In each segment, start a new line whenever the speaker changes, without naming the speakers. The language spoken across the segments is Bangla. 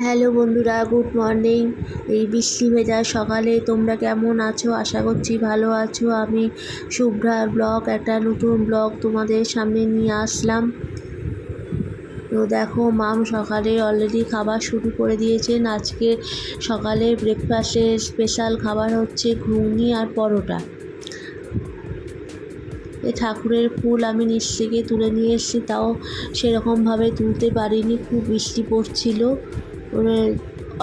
হ্যালো বন্ধুরা, গুড মর্নিং। এই বৃষ্টি ভেজা সকালে তোমরা কেমন আছো? আশা করছি ভালো আছো। আমি শুভ্রার ব্লগ, একটা নতুন ব্লগ তোমাদের সামনে নিয়ে আসলাম। তো দেখো, মাম সকালে অলরেডি খাবার শুরু করে দিয়েছেন। আজকে সকালে ব্রেকফাস্টের স্পেশাল খাবার হচ্ছে ঘুগনি আর পরোটা। এই ঠাকুরের ফুল আমি নিচ থেকে তুলে নিয়ে এসেছি, তাও সেরকমভাবে তুলতে পারিনি, খুব বৃষ্টি পড়ছিল।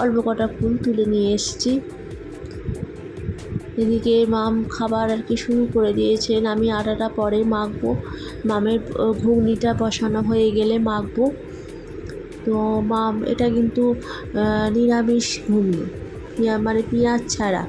অল্প কটা ফুল তুলে নিয়ে এসেছি। এদিকে মাম খাবার আর কি শুরু করে দিয়েছেন। আমি আটাটা পরে মাখবো, মামের ঘুগনিটা বসানো হয়ে গেলে মাখবো। তো মাম এটা কিন্তু নিরামিষ ঘুগনি, মানে পেঁয়াজ ছাড়া।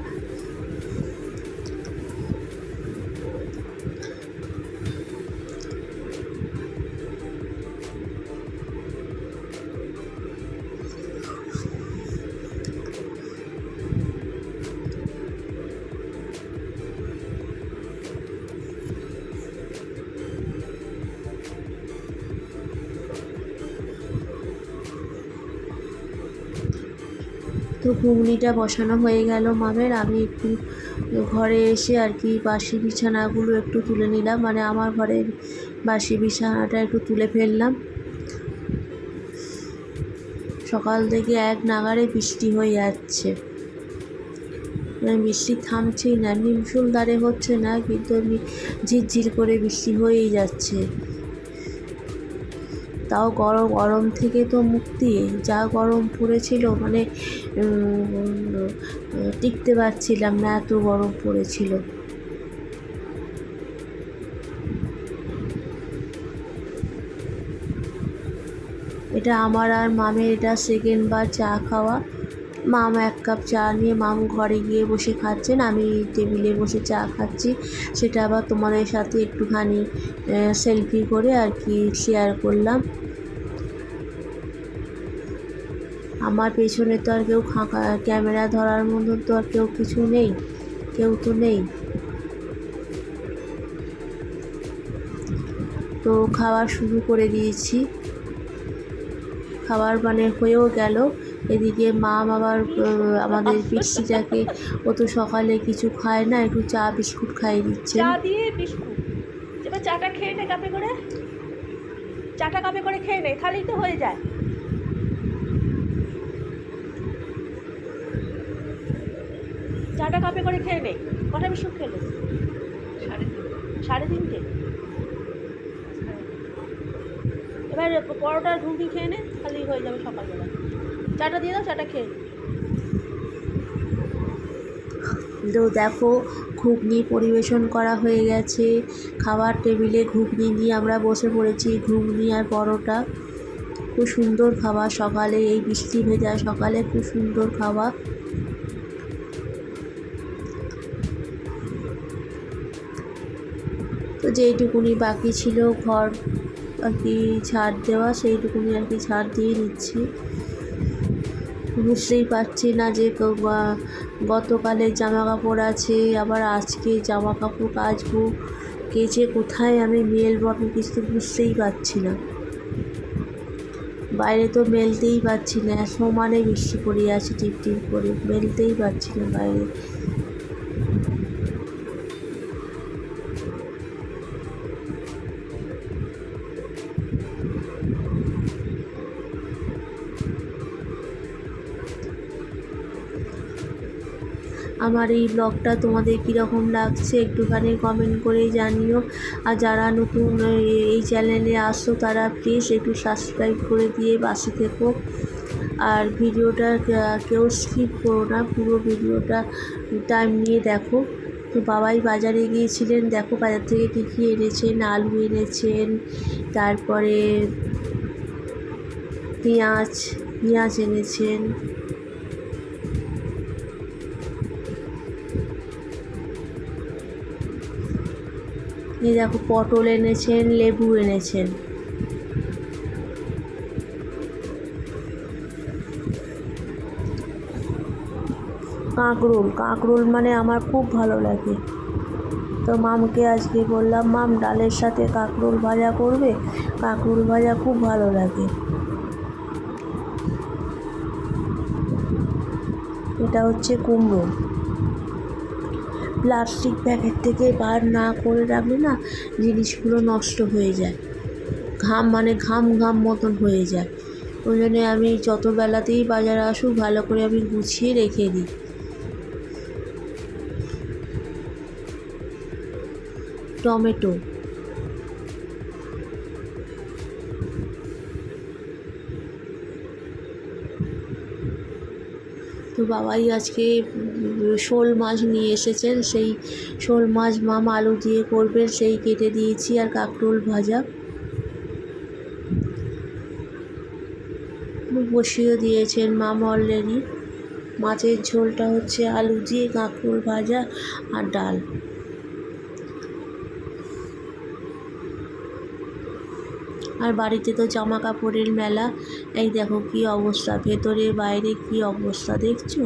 তো ঘুগনিটা বসানো হয়ে গেল মামের। আমি একটু ঘরে এসে আর কি বাসি বিছানাগুলো একটু তুলে নিলাম, মানে আমার ঘরের বাসি বিছানাটা একটু তুলে ফেললাম। সকাল থেকে এক নাগাড়ে বৃষ্টি হয়ে যাচ্ছে, মানে বৃষ্টি থামছেই না। নিমষুলধারে হচ্ছে না, কিন্তু ঝিরঝির করে বৃষ্টি হয়েই যাচ্ছে। তাও গরম থেকে তো মুক্তি। যা গরম পড়েছিল, মানে টিকতে পারছিলাম না, এত গরম পড়েছিল। এটা আমার আর মামের এটা সেকেন্ড বার চা খাওয়া। মাম এক কাপ চা নিয়ে মাম ঘরে গিয়ে বসে খাচ্ছেন, আমি টেবিলে বসে চা খাচ্ছি। সেটা আবার তোমাদের সাথে একটুখানি সেলফি করে আর কি শেয়ার করলাম। আমার পেছনে তো আর কেউ ক্যামেরা ধরার মতো তো আর কিছু নেই, কেউ তো নেই। তো খাওয়া শুরু করে দিয়েছি, খাবার মানে হয়েও গেল। এদিকে মাম আবার আমাদের পিসিটাকে, ও তো সকালে কিছু খায় না, একটু চা বিস্কুট খাইয়ে দিচ্ছে।
চা দিয়ে বিস্কুট, এবার চাটা খেয়ে নে, কাপে করে চাটা কাপে করে খেয়ে নে, খালি তো হয়ে যায়। চাটা কাপে করে খেয়ে নে। কটা বিস্কুট খেলে? 3:30। এবার পরোটা ঘুগনি খেয়ে নে, খালি হয়ে যাবে সকালবেলা। চাটা দিয়ে দাও, চাটা খেয়ে।
তো দেখো, ঘুগনি পরিবেশন করা হয়ে গেছে। খাবার টেবিলে ঘুগনি নিয়ে আমরা বসে পড়েছি, ঘুগনি আর পরোটা। খুব সুন্দর খাবার সকালে, এই বৃষ্টি ভেজা সকালে খুব সুন্দর খাবার। তো যেইটুকুনি বাকি ছিল ঘর আর কি ঝাড় দেওয়া, সেইটুকুনি আর কি ঝাড় দিয়ে নিচ্ছি। বুঝতেই পারছি না যে গতকালের জামা কাপড় আছে, আবার আজকে জামা কাপড় কাচবো, কেচে কোথায় আমি মেলবো, আমি কিছু বুঝতেই পারছি না। বাইরে তো মেলতেই পারছি না, সমানে বৃষ্টি পড়ে আছে টিপ টিপ করে, মেলতেই পারছি না বাইরে। আমার এই ব্লগটা তোমাদের কীরকম লাগছে একটুখানি কমেন্ট করে জানিও। আর যারা নতুন এই চ্যানেলে আসো তারা প্লিজ একটু সাবস্ক্রাইব করে দিয়ে পাশে থেকো। আর ভিডিওটা কেউ স্কিপ করো না, পুরো ভিডিওটা টাইম নিয়ে দেখো। তো বাবাই বাজারে গিয়েছিলেন, দেখো বাজার থেকে কী কী এনেছেন। আলু এনেছেন, তারপরে পেঁয়াজ এনেছেন। এই দেখো, পটল এনেছেন, লেবু এনেছেন। কাঁকরোল মানে আমার খুব ভালো লাগে। তো মামকে আজকে বললাম, মাম ডালের সাথে কাঁকরোল ভাজা করবে, কাঁকরোল ভাজা খুব ভালো লাগে। এটা হচ্ছে কুমড়ো। প্লাস্টিক প্যাকেট থেকে বার না করে রাখলে না জিনিসগুলো নষ্ট হয়ে যায়, ঘাম ঘাম মতন হয়ে যায়। ওই জন্যে আমি যত বেলাতেই বাজারে আসুক ভালো করে আমি গুছিয়ে রেখে দিই। টমেটো, তো বাবাই আজকে শোল মাছ নিয়ে এসেছেন, সেই শোল মাছ মাম আলু দিয়ে করবেন, সেই কেটে দিয়েছি। আর কাঁকরোল ভাজা বসিয়ে দিয়েছেন মাম অলরেডি। মাছের ঝোলটা হচ্ছে আলু দিয়ে, কাঁকরোল ভাজা আর ডাল। আর বাড়িতে তো জামা কাপড়ের মেলা, এই দেখো কি অবস্থা, ভেতরে বাইরে কি অবস্থা দেখছো,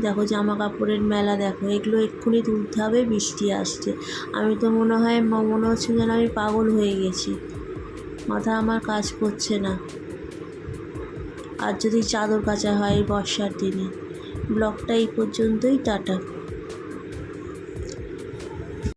দেখো জামা কাপড়ের মেলা, দেখো এগুলো এক্ষুনি তুলতে হবে, বৃষ্টি আসছে। আমি তো মনে হচ্ছে যেন আমি পাগল হয়ে গেছি, মাথা আমার কাজ করছে না। আর যদি চাদর কাচা হয় বর্ষার দিনে। ব্লগটা এই পর্যন্তই, টাটা।